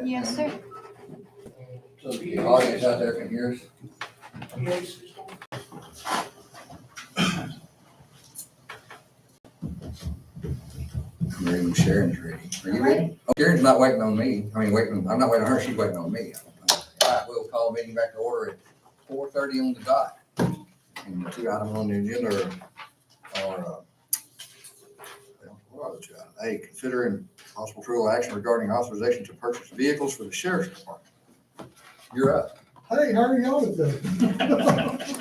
Yes, sir. So the audience out there can hear us. Maybe Sharon's ready. Are you ready? Oh, Sharon's not waiting on me. I'm not waiting on her, she's waiting on me. All right, we'll call the meeting back to order at 4:30 on the dot. And the two items on the agenda are, what are the two items? A, considering possible approval action regarding authorization to purchase vehicles for the sheriff's department. You're up. Hey, how are y'all today?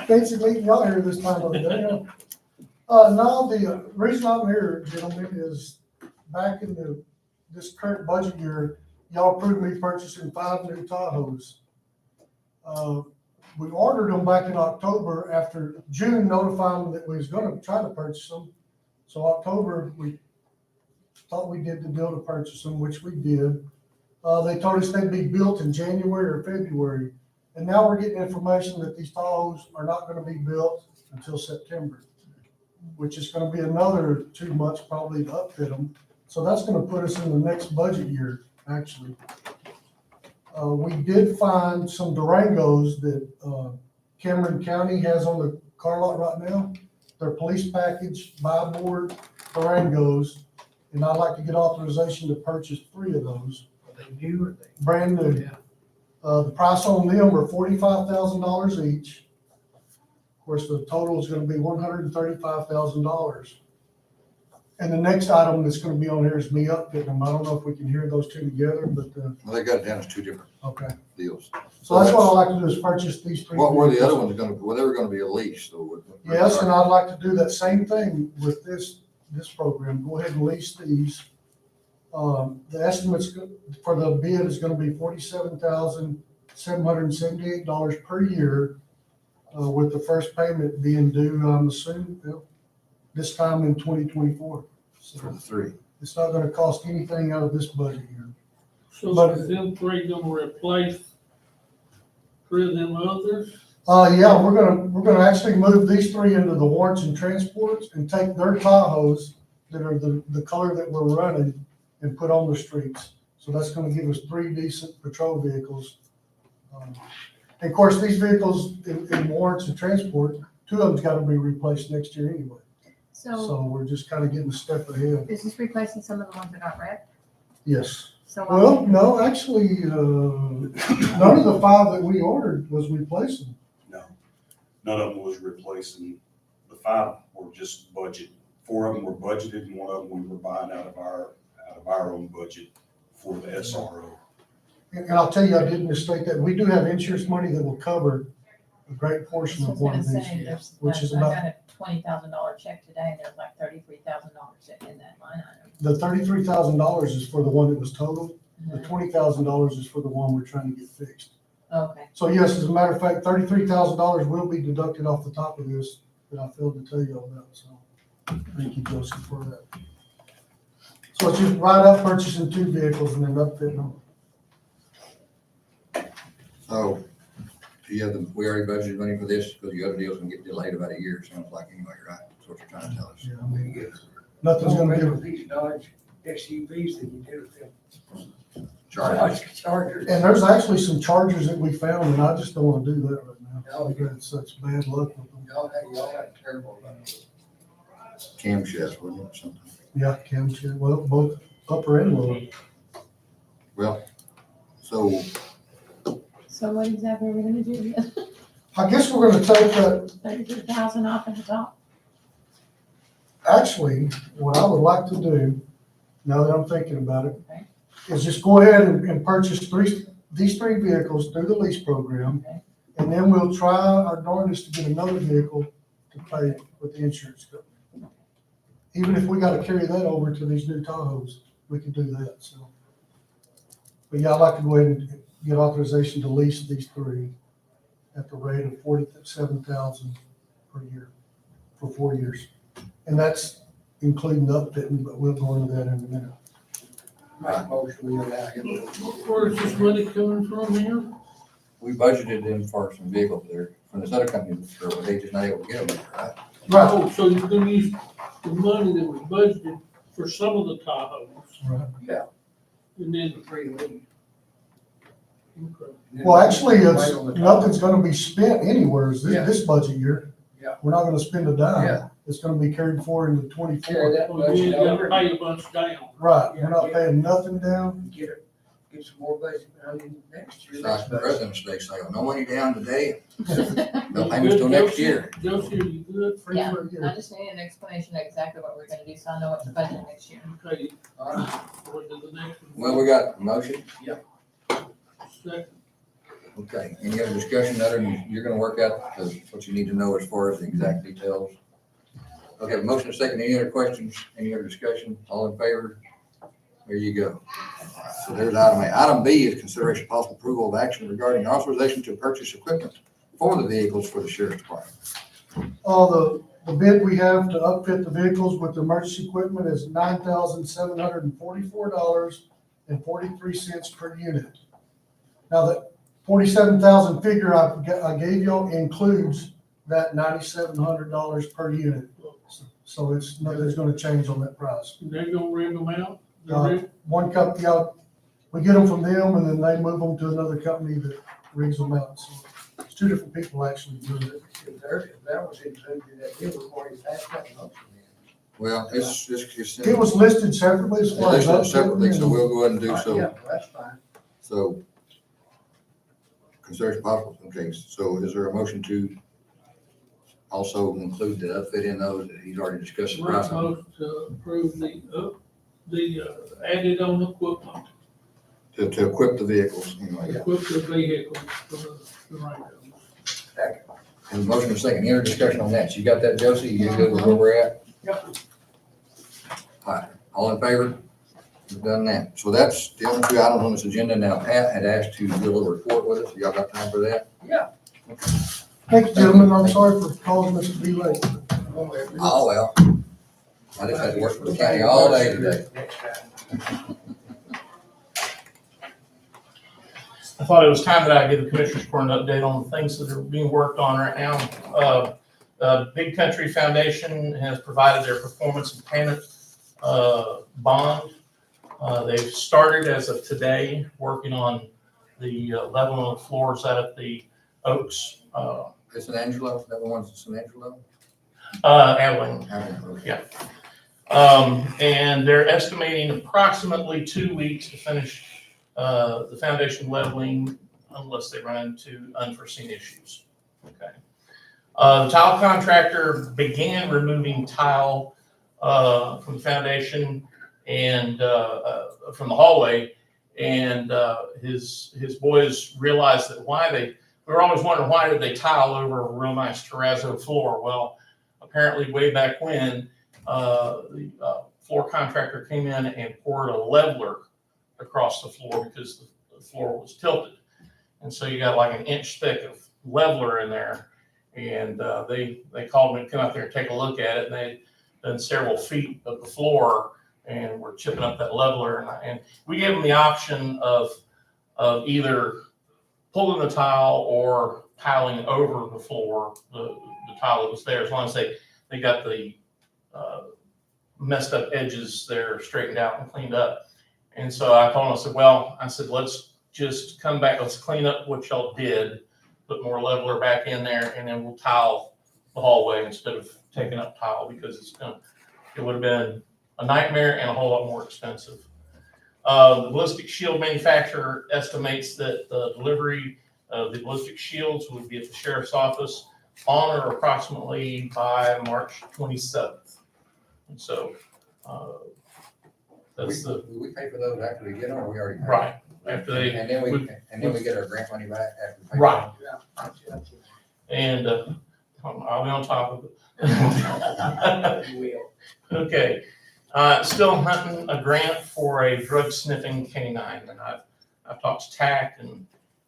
Fancy meeting y'all here this time of the day. No, the reason I'm here, gentlemen, is back in this current budget year, y'all approved me purchasing 5 new Tahoes. We ordered them back in October after June notifying them that we was gonna try to purchase them. So October, we thought we did the deal to purchase them, which we did. They told us they'd be built in January or February. And now we're getting information that these Tahoes are not gonna be built until September, which is gonna be another 2 months probably to upfit them. So that's gonna put us in the next budget year, actually. We did find some Durangos that Cameron County has on the car lot right now. They're police package, buy board Durangos, and I'd like to get authorization to purchase 3 of those. Are they new or they? Brand new. Yeah. The price on them are $45,000 each. Of course, the total is gonna be $135,000. And the next item that's gonna be on here is me upfitting them. I don't know if we can hear those two together, but, Well, they got it down as two different okay. deals. So that's what I'd like to do is purchase these 3. What were the other ones gonna, well, they were gonna be a lease, so. Yes, and I'd like to do that same thing with this program. Go ahead and lease these. The estimates for the bid is gonna be $47,778 per year, with the first payment being due, I'm assuming, this time in 2024. For the So 3. it's not gonna cost anything out of this budget year. So is them 3 gonna replace 3 of them others? Yeah, we're gonna actually move these 3 into the warrants and transports and take their Tahoes that are the color that we're running and put on the streets. So that's gonna give us 3 decent patrol vehicles. And of course, these vehicles in warrants and transport, 2 of them's gotta be replaced next year anyway. So So we're just kinda getting a step ahead. is this replacing some of the ones that got wrecked? Yes. So Well, no, actually, none of the 5 that we ordered was replacing. No, none of them was replacing. The 5 were just budget. 4 of them were budgeted and 1 of them we were buying out of our own budget for the SRO. And I'll tell you, I did mistake that. We do have insurance money that will cover a great portion I of was one gonna of these, say, there's, which is I about, got a $20,000 check today, and there's like $33,000 in that line item. the $33,000 is for the one that was totaled. The Mhm. $20,000 is for the one we're trying to get fixed. Okay, So yes, as a matter of fact, $33,000 will be deducted off the top of this that I failed to tell you all about, so thank you, Joseph, for that. So it's just right up purchasing 2 vehicles and then upfitting them. So, do you have we already budgeted money for this, because the other deal's gonna get delayed about a year, it sounds like, anyway, right? That's what you're trying to tell us. Yeah, I mean, nothing's gonna give, These Dodge SUVs that you do with them. Charge. Chargers. and there's actually some chargers that we found, and I just don't wanna do that right now. Oh, We've had such bad luck with them. Y'all had terrible luck. Camshafts, wasn't it, or something? Yeah, camshaft, well, both upper and lower. Well, so, so what exactly are we gonna do? I guess we're gonna take that, 33,000 off at the top? actually, what I would like to do, now that I'm thinking about it, Okay. is just go ahead and purchase these 3 vehicles through the lease program. Okay. And then we'll try our darndest to get another vehicle to pay with the insurance company. Even if we gotta carry that over to these new Tahoes, we can do that, so. But yeah, I'd like to go ahead and get authorization to lease these 3 at the rate of $47,000 per year for 4 years. And that's including the upfitting, but we'll go into that in a minute. My motion, we allow him. Where's this money coming from here? we budgeted them for some vehicles there, from this other company, but they just not able to get them, right? Right. Oh, so you're gonna use the money that was budgeted for some of the Tahoes, Right. and then, Three of them. Okay. Well, actually, Right it's, on the top. nothing's gonna be spent anywhere Yeah. this budget year. Yeah. We're not gonna spend a dime. Yeah. It's gonna be carried forward into Carry twenty-four. that Well, you budget ain't gotta over, pay a bunch down. Right, we're not paying nothing down. get some more budget money next year. It's like next the budget. President's Day sale, no money down today, no You payments till good, next Josie? year. Josie, are you good? Free Yeah. for a year. I just need an explanation of exactly what we're gonna do, so I know what to budget next year. Okay, All right. before we do the next one. Well, we got a motion, Second. okay, any other discussion other than you're gonna work out what you need to know as far as the exact details? Okay, motion and second, any other questions, any other discussion, all in favor? There you go. So there's item A. Item B is consideration possible approval of action regarding authorization to purchase equipment for the vehicles for the sheriff's department. The bid we have to upfit the vehicles with emergency equipment is $9,744.43 per unit. Now, that 47,000 figure I gave you includes that $9,700 per unit. So it's, nothing's gonna change on that price. They're gonna rig them out? They're Uh, rig- One company out, we get them from them and then they move them to another company that rigs them out. So it's two different people actually doing it. If that was included, that deal was already passed that motion. Well, it's It was listed separately as far as. listed separately, so upfitting. we'll go ahead and do Yeah, so. that's fine. So consideration possible, okay, so is there a motion to also include the upfit in those that he's already discussed the price Make on? motion to approve the added on equipment, To equip the vehicles, anyway. equip the vehicles for the Rangers. And the motion is second, any other discussion on that? You got that, Josie? You good with where we're at? Yep. All right, all in favor? We've done that. So that's the only two items on this agenda. Now, Pat had asked to do a little report with us. Y'all got time for that? Yeah. Thank you, gentlemen. I'm sorry for causing us to be late. Oh, well. I just had to work for the county all day today. Next time. I thought it was time that I give the commissioners for an update on the things that are being worked on right now. Big Country Foundation has provided their performance and payment bond. They've started as of today, working on the leveling of the floors out at the Oaks, It's San Angelo, that the one's in San Angelo? Abilene. Yeah. And they're estimating approximately 2 weeks to finish the foundation leveling unless they run into unforeseen issues. Okay. The tile contractor began removing tile from the foundation and from the hallway, and his boys realized that we were always wondering why did they tile over a real nice terrazzo floor. Well, apparently way back when the floor contractor came in and poured a leveler across the floor because the floor was tilted. And so you got like an inch thick of leveler in there. And they called me to come out there and take a look at it. And they'd done several feet of the floor and were chipping up that leveler. And we gave them the option of either pulling the tile or tiling over the floor, the tile that was there, as long as they got the messed up edges there straightened out and cleaned up. And so I told them, I said, let's just come back, let's clean up what y'all did, put more leveler back in there, and then we'll tile the hallway instead of taking up tile, because it would have been a nightmare and a whole lot more expensive. The ballistic shield manufacturer estimates that the delivery of the ballistic shields would be at the sheriff's office on or approximately by March 27th. And so that's the, We pay for those after we get them, or we already? paid? right, after they, And then we get our grant money back after we pay? right. Yeah. And I'll be on top of it. You will. Okay, still hunting a grant for a drug sniffing canine, and I've talked to TAC and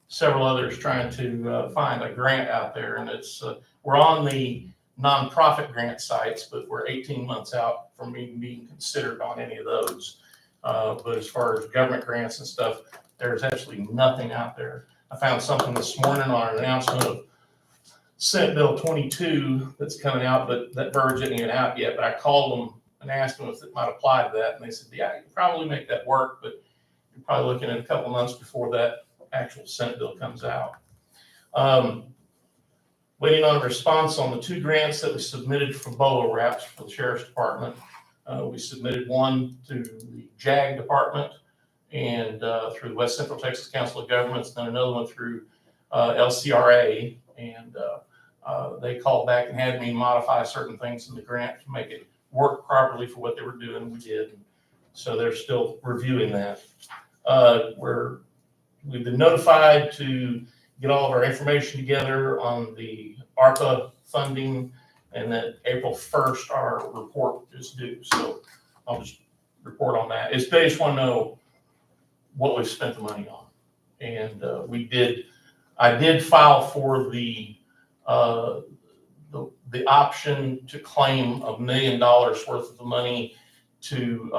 several others trying to find a grant out there, and it's we're on the nonprofit grant sites, but we're 18 months out from even being considered on any of those. But as far as government grants and stuff, there's absolutely nothing out there. I found something this morning on an announcement of Senate Bill 22 that's coming out, but that verge isn't even out yet. But I called them and asked them if it might apply to that, and they said, yeah, you can probably make that work, but you're probably looking at a couple months before that actual Senate bill comes out. Waiting on a response on the 2 grants that we submitted for BOLO wraps for the Sheriff's Department. We submitted one to the JAG Department and through the West Central Texas Council of Governments, then another one through LCRA. And they called back and had me modify certain things in the grant to make it work properly for what they were doing. We did. So they're still reviewing that. We've been notified to get all of our information together on the ARPA funding, and that April 1st, our report is due. So I'll just report on that. They just want to know what we've spent the money on. And I did file for the option to claim $1 million worth of the money to,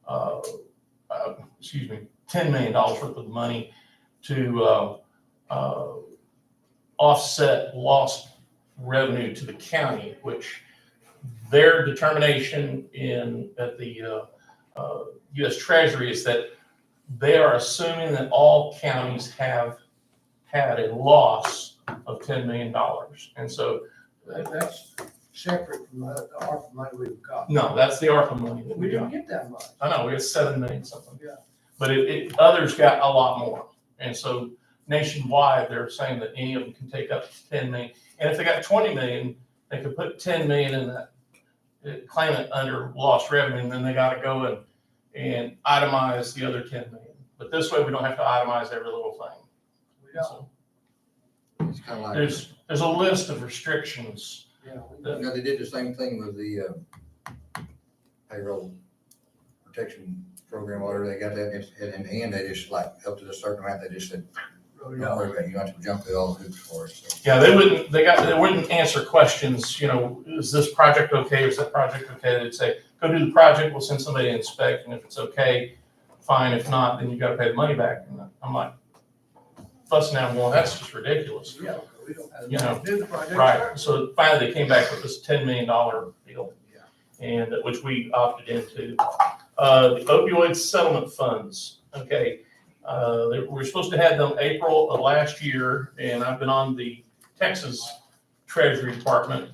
$10 million worth of the money to offset lost revenue to the county, which their determination at the U.S. Treasury is that they are assuming that all counties have had a loss of $10 million. And so That's separate from the ARPA money we've got. no, that's the ARPA money that We we got. didn't get that much. I know, we got 7 million something. Yeah. But others got a lot more. And so nationwide, they're saying that any of them can take up to 10 million. And if they got 20 million, they could put 10 million in that, claim it under lost revenue, and then they got to go and itemize the other 10 million. But this way, we don't have to itemize every little thing. We don't. So It's kind of like, there's a list of restrictions. Yeah. you know, they did the same thing with the payroll protection program, whatever they got that in the end, they just like up to a certain amount, they just said, don't worry about it, you don't have to jump through all the hoops for it, so. Yeah, they wouldn't answer questions, you know, is this project okay, is that project okay? They'd say, go do the project, we'll send somebody to inspect, and if it's okay, fine, if not, then you gotta pay the money back. And I'm like, fussing out, well, that's just ridiculous. Yeah, we don't have You know, to do the project. Right, so finally they came back with this $10 million deal, and which we opted into. The opioid settlement funds, okay. We're supposed to have them April of last year, and I've been on the Texas Treasury Department,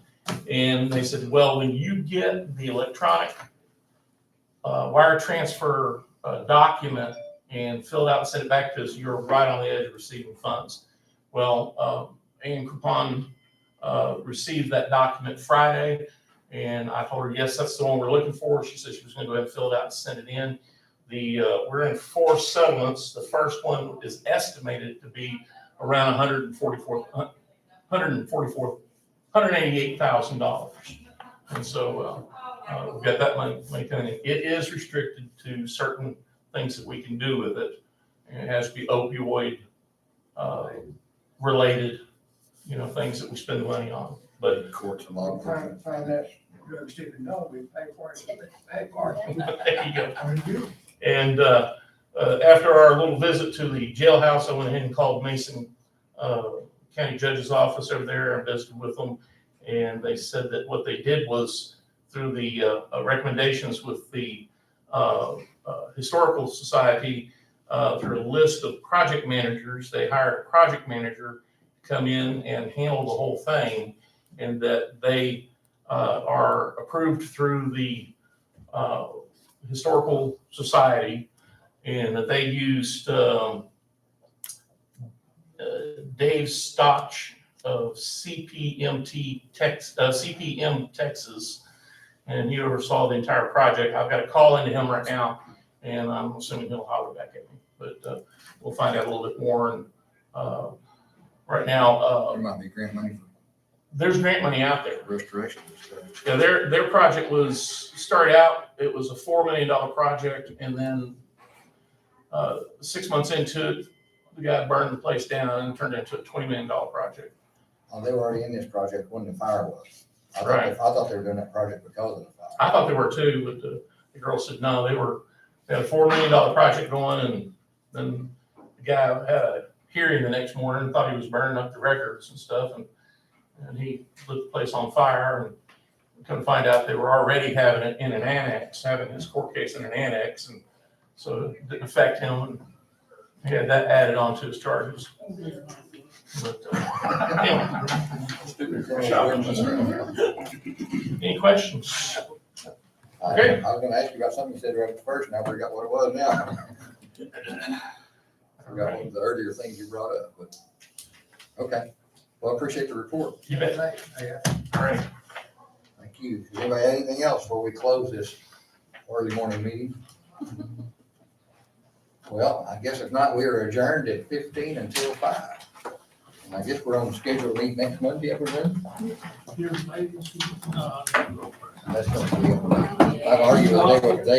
and they said, well, when you get the electronic wire transfer document and fill it out and send it back to us, you're right on the edge of receiving funds. Well, Ann Coupon received that document Friday, and I told her, yes, that's the one we're looking for. She said she was gonna go ahead and fill it out and send it in. We're in 4 settlements. The first one is estimated to be around $188,000. And so we've got that money coming in. It is restricted to certain things that we can do with it. And it has to be opioid related, you know, things that we spend the money on. But Courts and law. Find that drug stick no, we pay for it, pay for it. there you go. And after our little visit to the jailhouse, I went ahead and called Mason County Judge's office over there and visited with them. And they said that what they did was through the recommendations with the Historical Society, through a list of project managers, they hired a project manager to come in and handle the whole thing, and that they are approved through the Historical Society, and that they used Dave Stotch of CPM Texas, and he oversaw the entire project. I've got a call into him right now, and I'm assuming he'll holler back at me, but we'll find out a little bit more. And right now, There might be grant money there's grant money out there. for restoration and stuff. Yeah, their project started out, it was a $4 million project, and then 6 months into it, the guy burned the place down and turned it into a $20 million project. Oh, they were already in this project when the fire was. Right. I thought they were doing that project because of the fire. I thought they were too, but the girl said, no, they had a $4 million project going, and then the guy had a hearing the next morning and thought he was burning up the records and stuff, and he lit the place on fire, and couldn't find out they were already having it in an annex, having his court case in an annex, and so it didn't affect him. And He had that added on to his charges. But, anyway, Shopping list right now. any questions? I Okay. was gonna ask you about something you said right at first, and I forgot what it was now. I forgot one of the earlier things you brought up, but, okay. Well, I appreciate the report. You bet. All right. Thank you. Does anybody have anything else before we close this early morning meeting? Well, I guess if not, we are adjourned at 15 until 5. And I guess we're on schedule to meet next Monday, I presume? Here's maybe some, That's gonna be, I've argued with Dave